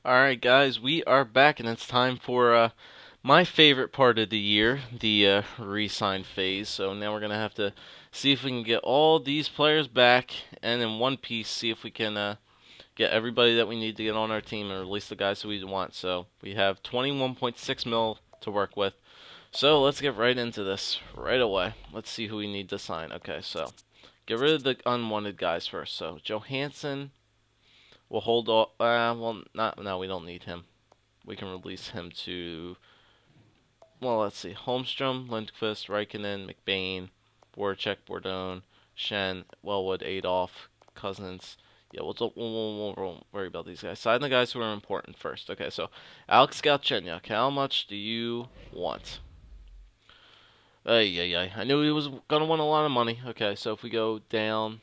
Alright guys, we are back and it's time for my favorite part of the year, the re-sign phase. So now we're going to have to see if we can get all these players back and in one piece see if we can get everybody that we need to get on our team or at least the guys who we want. So we have 21.6 mil to work with. So let's get right into this right away. Let's see who we need to sign. Okay, so get rid of the unwanted guys first. So Johansson. We'll hold off. Well, not. No, we don't need him. We can release him to. Well, let's see. Holmstrom, Lindqvist, Raikkonen, McBain, Voracek, Bordone, Shen, Wellwood, Adolf, Cousins. Yeah, we'll worry about these guys. Sign the guys who are important first. Okay, so Alex Galchenyuk. How much do you want? Yeah. I knew he was gonna want a lot of money. Okay, so if we go down,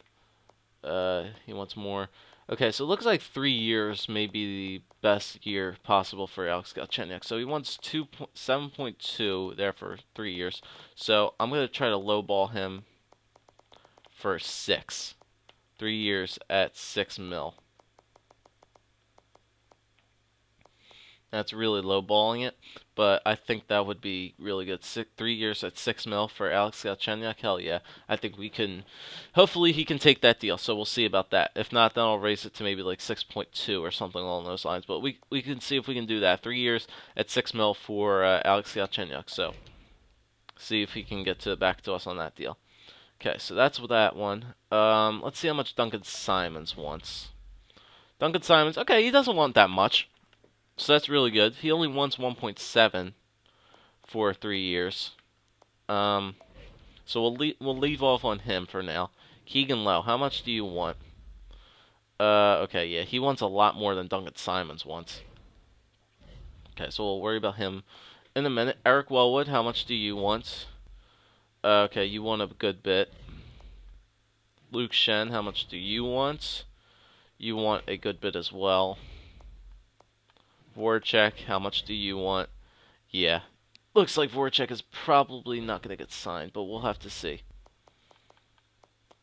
he wants more. Okay, so it looks like 3 years may be the best year possible for Alex Galchenyuk. So he wants 7.2 there for 3 years. So I'm gonna try to lowball him for 6. 3 years at 6 mil. That's really lowballing it, but I think that would be really good. 3 years at 6 mil for Alex Galchenyuk. Hell yeah, I think we can. Hopefully he can take that deal. So we'll see about that. If not, then I'll raise it to maybe like 6.2 or something along those lines. But we can see if we can do that. 3 years at 6 mil for Alex Galchenyuk. So see if he can get back to us on that deal. Okay, so that's with that one. Let's see how much Duncan Simons wants. Duncan Simons. Okay, he doesn't want that much. So that's really good. He only wants 1.7 for 3 years. So we'll leave off on him for now. Keegan Lowe, how much do you want? Okay, yeah, he wants a lot more than Duncan Simons wants. Okay, so we'll worry about him in a minute. Eric Wellwood, how much do you want? Okay, you want a good bit. Luke Shen, how much do you want? You want a good bit as well. Voracek, how much do you want? Yeah. Looks like Voracek is probably not going to get signed, but we'll have to see.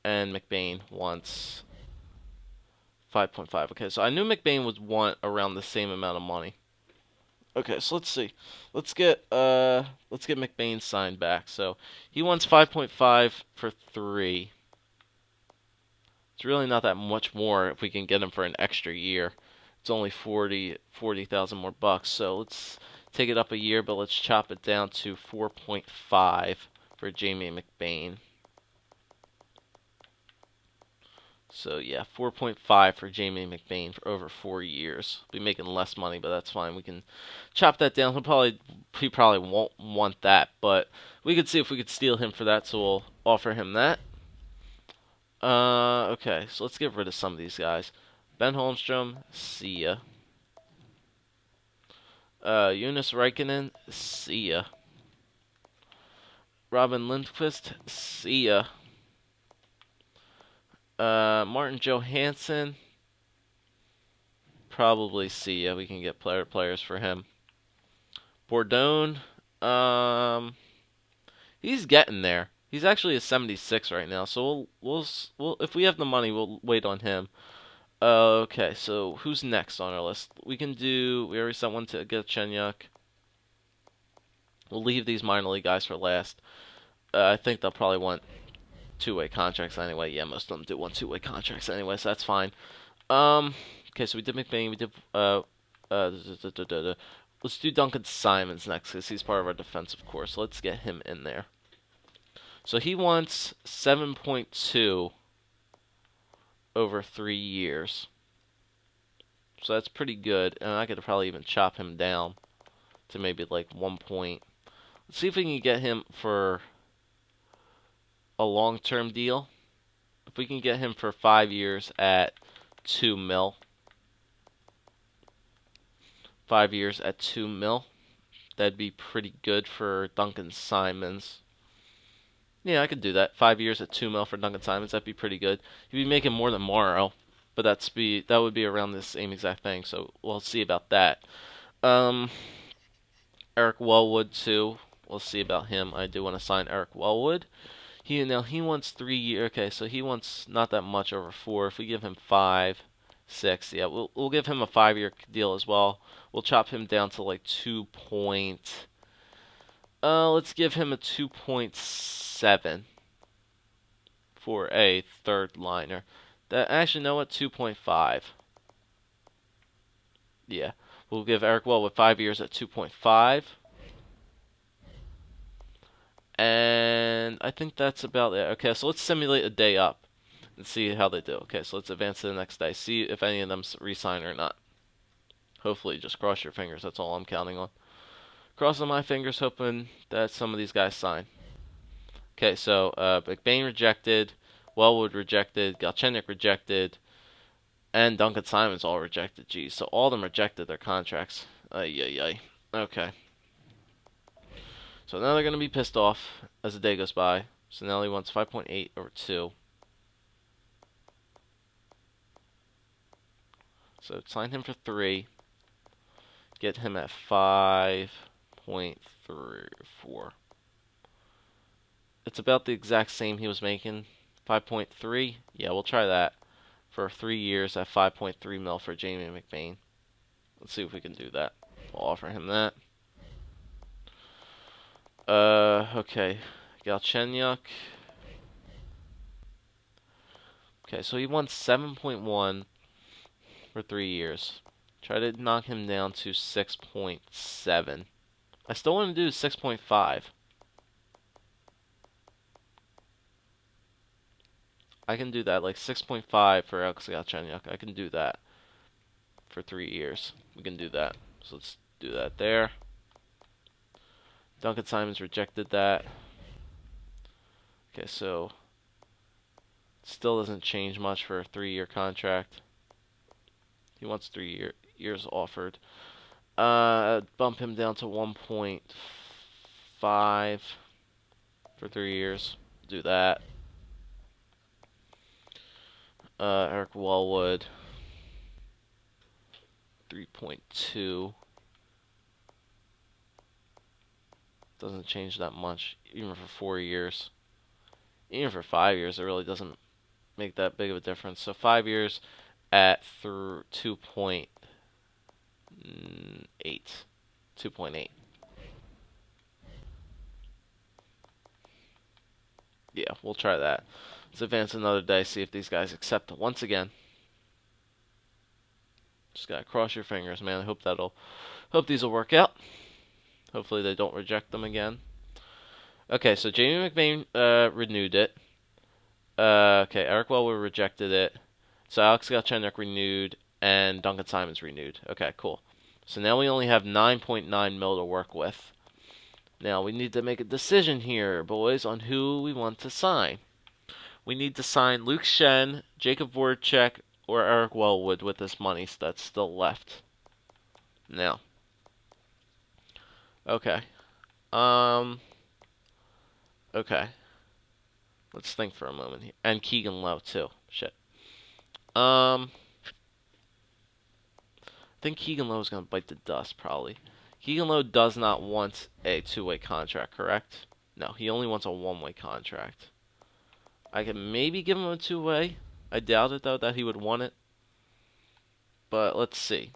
And McBain wants 5.5. Okay, so I knew McBain would want around the same amount of money. Okay, so let's see. Let's get McBain signed back. So he wants 5.5 for 3. It's really not that much more if we can get him for an extra year. It's only 40,000 more bucks. So let's take it up a year, but let's chop it down to 4.5 for Jamie McBain. So yeah, 4.5 for Jamie McBain for over 4 years. Be making less money, but that's fine. We can chop that down. He probably won't want that, but we could see if we could steal him for that. So we'll offer him that. Okay, so let's get rid of some of these guys. Ben Holmstrom, see ya. Jonas Raikkonen, see ya. Robin Lindqvist, see ya. Martin Johansson, probably see ya. We can get players for him. Bordone, he's getting there. He's actually a 76 right now, so we'll if we have the money, we'll wait on him. Okay, so who's next on our list? We already sent one to Galchenyuk. We'll leave these minor league guys for last. I think they'll probably want two-way contracts anyway. Yeah, most of them do want two-way contracts anyway, so that's fine. Okay, so we did McBain. We did let's do Duncan Simons next because he's part of our defense, of course. Let's get him in there. So he wants 7.2 over 3 years. So that's pretty good, and I could probably even chop him down to maybe like 1 point. Let's see if we can get him for a long-term deal. If we can get him for 5 years at 2 mil. 5 years at 2 mil. That'd be pretty good for Duncan Simons. Yeah, I could do that. 5 years at 2 mil for Duncan Simons. That'd be pretty good. He'd be making more than Morrow, but that would be around the same exact thing. So we'll see about that. Eric Wellwood too. We'll see about him. I do want to sign Eric Wellwood. He wants 3 years. Okay, so he wants not that much over 4. If we give him 5, 6. Yeah, we'll give him a 5-year deal as well. We'll chop him down to like let's give him a 2.7 for a third liner. That actually, know what? 2.5. Yeah, we'll give Eric Wellwood 5 years at 2.5. And I think that's about it. Okay, so let's simulate a day up and see how they do. Okay, so let's advance to the next day. See if any of them resign or not. Hopefully, just cross your fingers. That's all I'm counting on. Crossing my fingers, hoping that some of these guys sign. Okay, so McBain rejected, Wellwood rejected, Galchenyuk rejected, and Duncan Simons all rejected. Geez, so all of them rejected their contracts. Ay, ay, ay. Okay. So now they're going to be pissed off as the day goes by. So now he wants 5.8 over 2. So sign him for 3. Get him at 5.34. It's about the exact same he was making. 5.3. Yeah, we'll try that for 3 years at 5.3 mil for Jamie McBain. Let's see if we can do that. We'll offer him that. Okay. Galchenyuk. Okay, so he wants 7.1 for 3 years. Try to knock him down to 6.7. I still want to do 6.5. I can do that, like 6.5 for Alex Galchenyuk. I can do that for 3 years. We can do that. So let's do that there. Duncan Simons rejected that. Okay, so still doesn't change much for a 3-year contract. He wants 3 years offered. Bump him down to 1.5 for 3 years. Do that. Eric Wellwood, 3.2. Doesn't change that much, even for 4 years. Even for 5 years, it really doesn't make that big of a difference. So 5 years at 2.8. 2.8. Yeah, we'll try that. Let's advance another day, see if these guys accept once again. Just gotta cross your fingers, man. I hope these will work out. Hopefully they don't reject them again. Okay, so Jamie McBain renewed it. Okay, Eric Wellwood rejected it. So Alex Galchenyuk renewed, and Duncan Simons renewed. Okay, cool. So now we only have 9.9 mil to work with. Now we need to make a decision here, boys, on who we want to sign. We need to sign Luke Schenn, Jacob Voracek, or Eric Wellwood with this money that's still left. Now. Okay. Okay. Let's think for a moment here. And Keegan Lowe, too. Shit. I think Keegan Lowe is going to bite the dust, probably. Keegan Lowe does not want a 2-way contract, correct? No, he only wants a 1-way contract. I can maybe give him a 2-way. I doubt it, though, that he would want it. But let's see.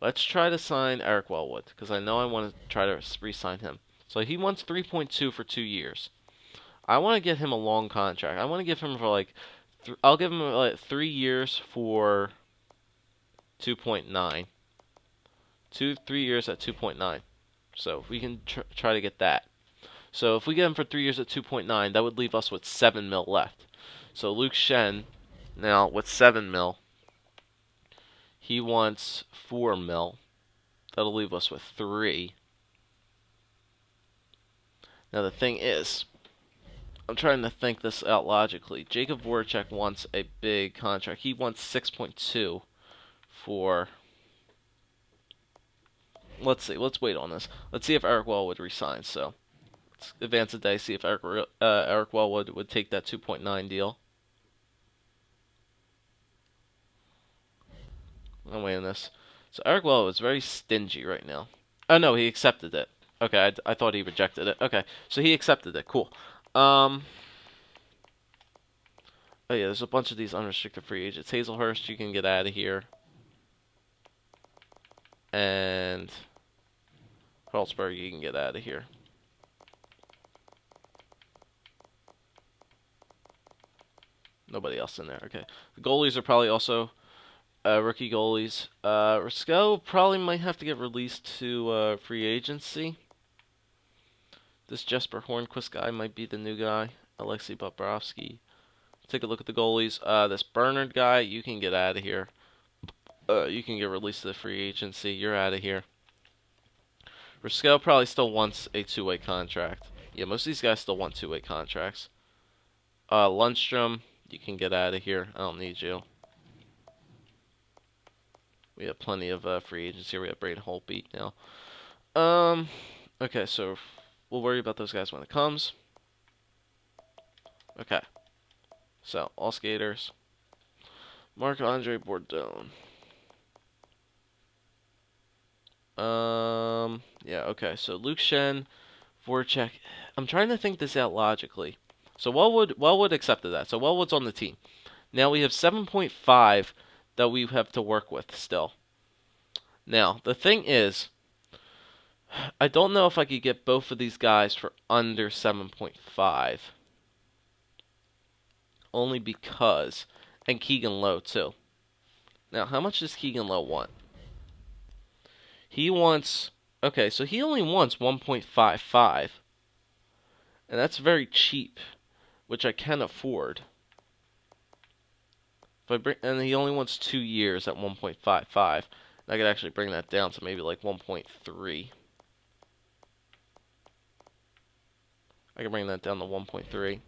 Let's try to sign Eric Wellwood, because I know I want to try to re-sign him. So he wants 3.2 for 2 years. I want to get him a long contract. I want to give him for like, I'll give him like 3 years for 2.9. 3 years at 2.9. So we can try to get that. So if we get him for 3 years at 2.9, that would leave us with 7 mil left. So Luke Schenn, now with 7 mil, he wants 4 mil. That'll leave us with 3. Now the thing is, I'm trying to think this out logically. Jacob Voracek wants a big contract. He wants 6.2 for... Let's see. Let's wait on this. Let's see if Eric Wellwood resigns. So let's advance a day, see if Eric Wellwood would take that 2.9 deal. I'm waiting on this. So Eric Wellwood is very stingy right now. Oh no, he accepted it. Okay, I thought he rejected it. Okay, so he accepted it. Cool. Oh yeah, there's a bunch of these unrestricted free agents. Hazelhurst, you can get out of here. And Carlsberg, you can get out of here. Nobody else in there. Okay. The goalies are probably also rookie goalies. Risco probably might have to get released to free agency. This Jesper Hornquist guy might be the new guy. Alexei Bobrovsky. Take a look at the goalies. This Bernard guy, you can get out of here. You can get released to the free agency. You're out of here. Risco probably still wants a two-way contract. Yeah, most of these guys still want two-way contracts. Lundstrom, you can get out of here. I don't need you. We have plenty of free agents here. We have Braden Holtby now. Okay, so we'll worry about those guys when it comes. Okay. So, all skaters. Marc-Andre Bourdon. Yeah, okay. So Luke Shen, Voracek. I'm trying to think this out logically. So Wellwood accepted that. So Wellwood's on the team. Now we have 7.5 that we have to work with still. Now, the thing is, I don't know if I could get both of these guys for under 7.5. Only because, and Keegan Lowe too. Now, how much does Keegan Lowe want? He wants, okay, so he only wants 1.55. And that's very cheap, which I can afford. If I bring, and he only wants 2 years at 1.55. I could actually bring that down to maybe like 1.3. I can bring that down to 1.3.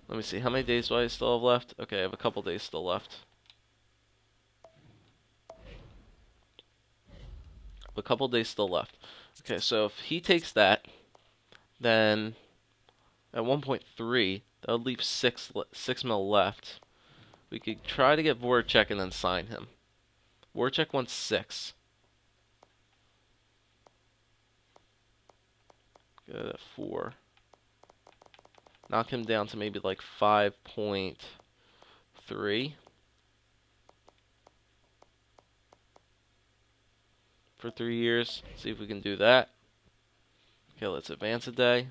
Let me see, how many days do I still have left? Okay, I have a couple days still left. A couple days still left. Okay, so if he takes that, then at 1.3, that would leave 6 mil left. We could try to get Voracek and then sign him. Voracek wants 6. Good at 4. Knock him down to maybe like 5.3 for 3 years. See if we can do that. Okay, let's advance a day.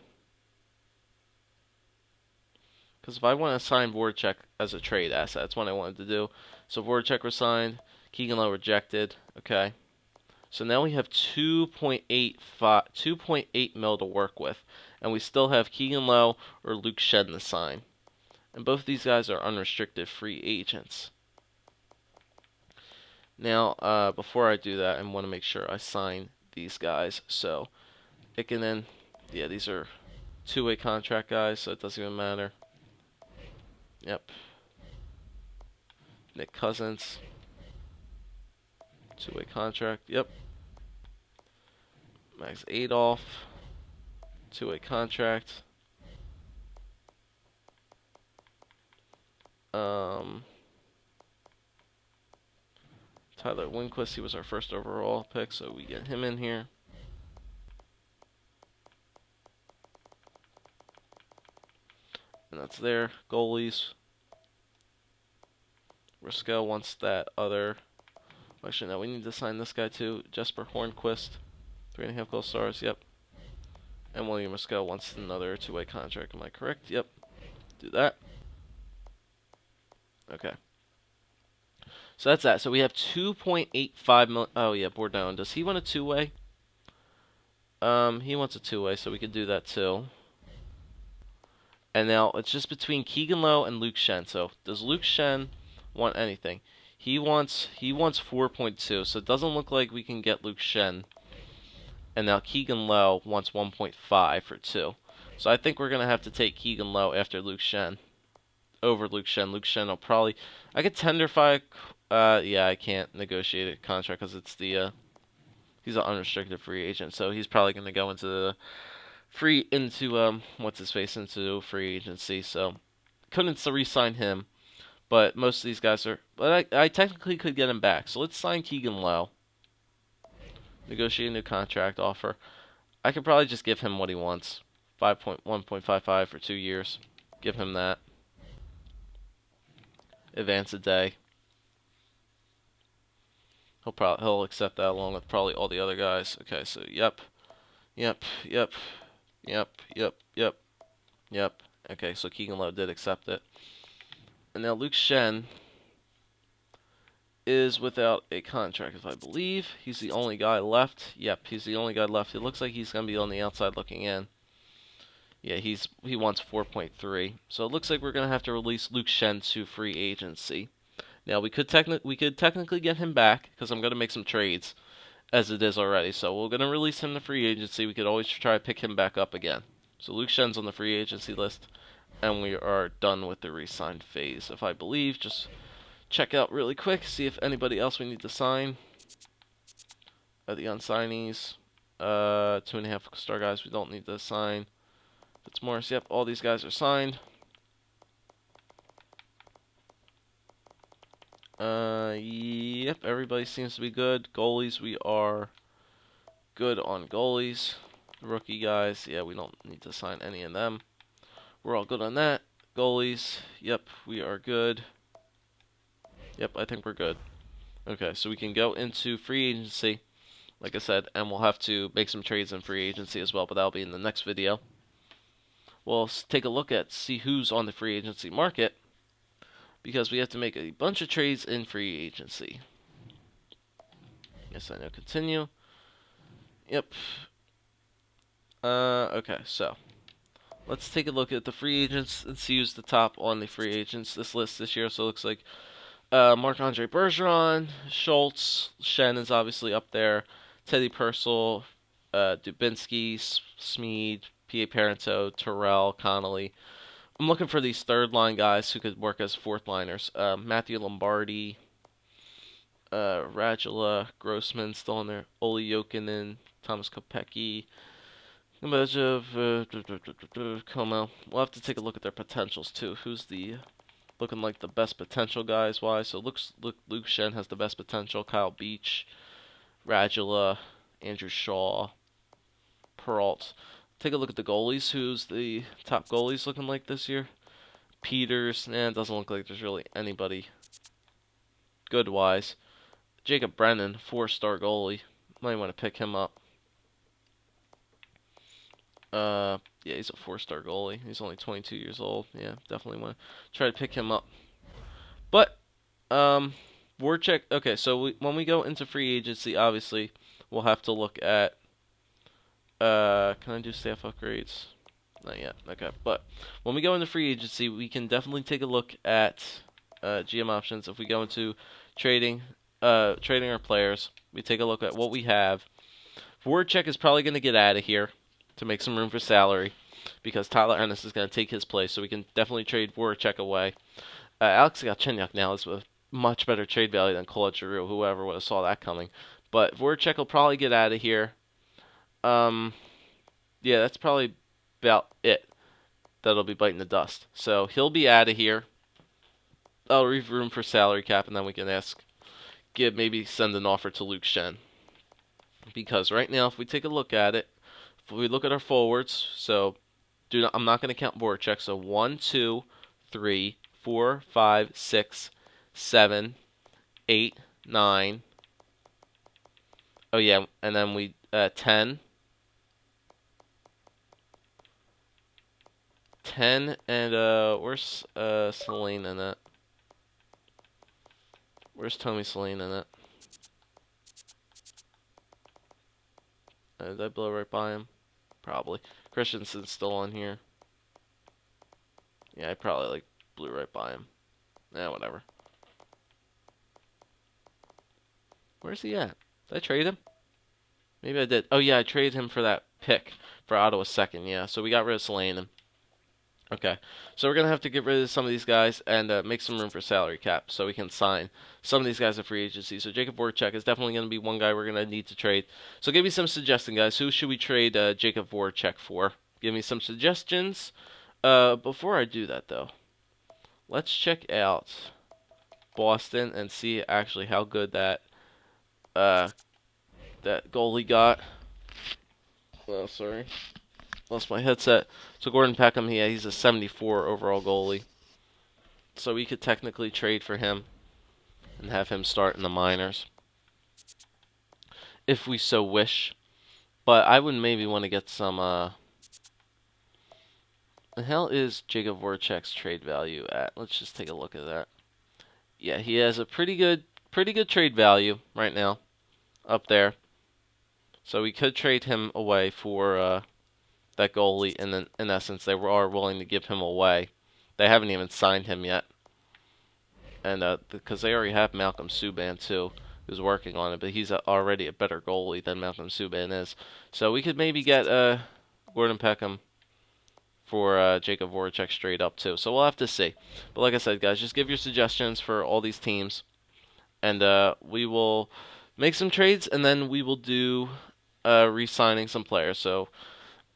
Because if I want to sign Voracek as a trade asset, that's what I wanted to do. So Voracek resigned, Keegan Lowe rejected. Okay. So now we have 2.8 mil to work with, and we still have Keegan Lowe or Luke Shen to sign. And both of these guys are unrestricted free agents. Now, before I do that, I want to make sure I sign these guys. So it can then, yeah, these are two-way contract guys, so it doesn't even matter. Yep. Nick Cousins. Two-way contract. Yep. Max Adolf. Two-way contract. Tyler Winquist, he was our first overall pick, so we get him in here. And that's there. Goalies. Risco wants that other. Actually, no, we need to sign this guy too. Jesper Hornquist. 3.5 goal stars, yep. And William Risco wants another two-way contract. Am I correct? Yep. Do that. Okay. So that's that. So we have 2.85 million. Oh, yeah, Bourdon. Does he want a two-way? He wants a two-way, so we could do that too. And now it's just between Keegan Lowe and Luke Shen. So does Luke Shen want anything? He wants 4.2. So it doesn't look like we can get Luke Shen. And now Keegan Lowe wants 1.5 for 2. So I think we're gonna have to take Keegan Lowe after Luke Shen. Over Luke Shen. Luke Shen will probably. I could tenderify. Yeah, I can't negotiate a contract because it's the. He's an unrestricted free agent, so he's probably gonna go into the what's his face, into free agency. So couldn't re-sign him, but most of these guys are. But I technically could get him back. So let's sign Keegan Lowe. Negotiate a new contract offer. I could probably just give him what he wants. 1.55 for 2 years. Give him that. advance a day. He'll accept that along with probably all the other guys. Okay, so yep, yep, yep, yep, yep, yep, yep. Okay, so Keegan Lowe did accept it. And now Luke Shen is without a contract, if I believe. He's the only guy left. Yep, he's the only guy left. It looks like he's going to be on the outside looking in. Yeah, he wants 4.3. So it looks like we're going to have to release Luke Shen to free agency. Now we could technically get him back because I'm going to make some trades as it is already. So we're going to release him to free agency. We could always try to pick him back up again. So Luke Shen's on the free agency list, and we are done with the re-sign phase. If I believe, just check out really quick, see if anybody else we need to sign. The unsignees, 2.5-star guys we don't need to sign. Fitzmaurice, yep, all these guys are signed. Yep, everybody seems to be good. Goalies, we are good on goalies. Rookie guys, yeah, we don't need to sign any of them. We're all good on that. Goalies, yep, we are good. Yep, I think we're good. Okay, so we can go into free agency, like I said, and we'll have to make some trades in free agency as well, but that'll be in the next video. We'll take a look at see who's on the free agency market, because we have to make a bunch of trades in free agency. Yes, I know. Continue. Yep. Okay, so let's take a look at the free agents and see who's the top on the free agents this list this year. So it looks like Marc-Andre Bergeron, Schultz, Shen is obviously up there, Teddy Purcell, Dubinsky, Smead, P.A. Parento, Terrell, Connolly. I'm looking for these third-line guys who could work as fourth-liners. Matthew Lombardi, Radula, Grossman still in there, Olli Jokinen, Thomas Kopecky, Como. We'll have to take a look at their potentials too. Who's the looking like the best potential guys wise? So Luke Shen has the best potential. Kyle Beach, Radula, Andrew Shaw, Peralt. Take a look at the goalies. Who's the top goalies looking like this year? Peters. It doesn't look like there's really anybody good wise. Jacob Brennan, 4-star goalie. Might want to pick him up. Yeah, he's a 4-star goalie. He's only 22 years old. Yeah, definitely want to try to pick him up. But, Voracek. Okay, so when we go into free agency, obviously, we'll have to look at. Can I do staff upgrades? Not yet. Okay, but when we go into free agency, we can definitely take a look at GM options. If we go into trading our players, we take a look at what we have. Voracek is probably going to get out of here to make some room for salary because Tyler Ennis is going to take his place, so we can definitely trade Voracek away. Alex Galchenyuk now is with much better trade value than Claude Giroux. Whoever would have saw that coming. But Voracek will probably get out of here. Yeah, that's probably about it. That'll be biting the dust. So he'll be out of here. I'll leave room for salary cap, and then we can maybe send an offer to Luke Shen. Because right now, if we take a look at it, if we look at our forwards, so I'm not going to count Voracek. So 1, 2, 3, 4, 5, 6, 7, 8, 9. Oh yeah, and then we 10. 10 and where's Celine in it? Where's Tommy Celine in it? Did I blow right by him? Probably. Christensen's still on here. Yeah, I probably blew right by him. Whatever. Where's he at? Did I trade him? Maybe I did. Oh yeah, I traded him for that pick for Ottawa's second. Yeah, so we got rid of Celine. Okay, so we're going to have to get rid of some of these guys and make some room for salary cap so we can sign some of these guys at free agency. So Jacob Voracek is definitely going to be one guy we're going to need to trade. So give me some suggestions, guys. Who should we trade Jacob Voracek for? Give me some suggestions. Before I do that, though, let's check out Boston and see actually how good that goalie got. Oh, sorry. Lost my headset. So Gordon Peckham, yeah, he's a 74 overall goalie. So we could technically trade for him and have him start in the minors if we so wish. But I would maybe want to get some. The hell is Jacob Voracek's trade value at? Let's just take a look at that. Yeah, he has a pretty good trade value right now up there. So we could trade him away for that goalie, and then in essence they are willing to give him away. They haven't even signed him yet, and because they already have Malcolm Subban too, who's working on it, but he's already a better goalie than Malcolm Subban is. So we could maybe get Gordon Peckham for Jacob Voracek straight up too. So we'll have to see. But like I said, guys, just give your suggestions for all these teams, and we will make some trades, and then we will do re-signing some players. So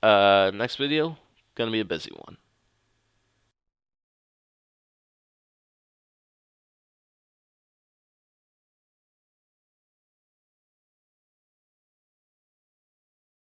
next video gonna be a busy one.